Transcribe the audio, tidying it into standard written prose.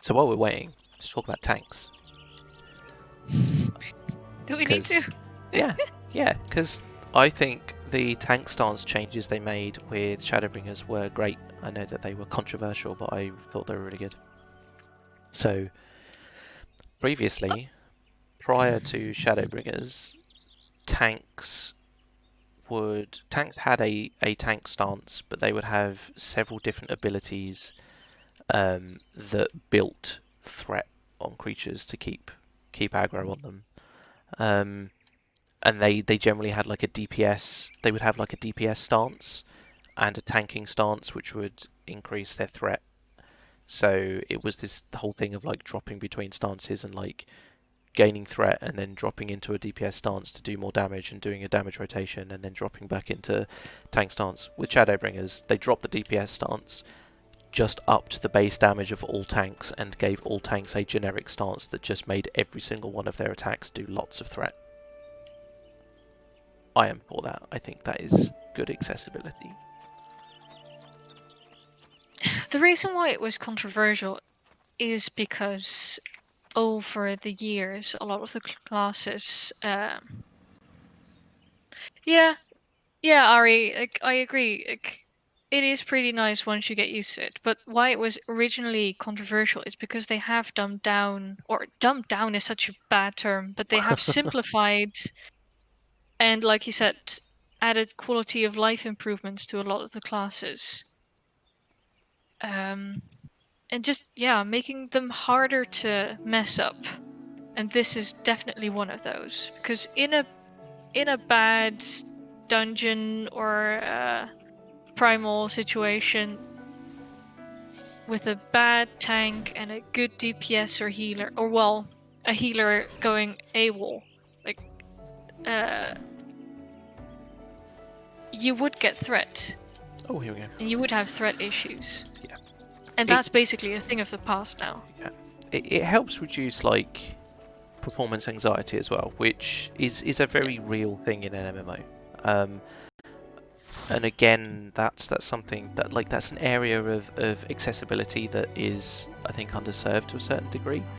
So while we're waiting, let's talk about tanks. Do we need to? Yeah, because I think the tank stance changes they made with Shadowbringers were great. I know that they were controversial, but I thought they were really good. So, previously, prior to Shadowbringers, tanks had a tank stance, but they would have several different abilities that built threat on creatures to keep aggro on them. And they generally had like a DPS. They would have like a DPS stance and a tanking stance, which would increase their threat. So it was this whole thing of like dropping between stances and like gaining threat and then dropping into a DPS stance to do more damage and doing a damage rotation and then dropping back into tank stance. With Shadowbringers, they dropped the DPS stance, just upped the base damage of all tanks and gave all tanks a generic stance that just made every single one of their attacks do lots of threat. I am for that. I think that is good accessibility. The reason why it was controversial is because over the years, a lot of the classes. Yeah, Ari, like, I agree. Like, it is pretty nice once you get used to it. But why it was originally controversial is because they have dumbed down, or dumbed down is such a bad term, but they have simplified and, like you said, added quality of life improvements to a lot of the classes. And just, making them harder to mess up. And this is definitely one of those. Because in a bad dungeon or primal situation with a bad tank and a good DPS or healer, or well, a healer going AWOL, like you would get threat. Oh, here we go. And you would have threat issues. Yeah. And that's basically a thing of the past now. Yeah. It helps reduce like performance anxiety as well, which is a very real thing in an MMO. And again, that's something that that's an area of accessibility that is, I think, underserved to a certain degree.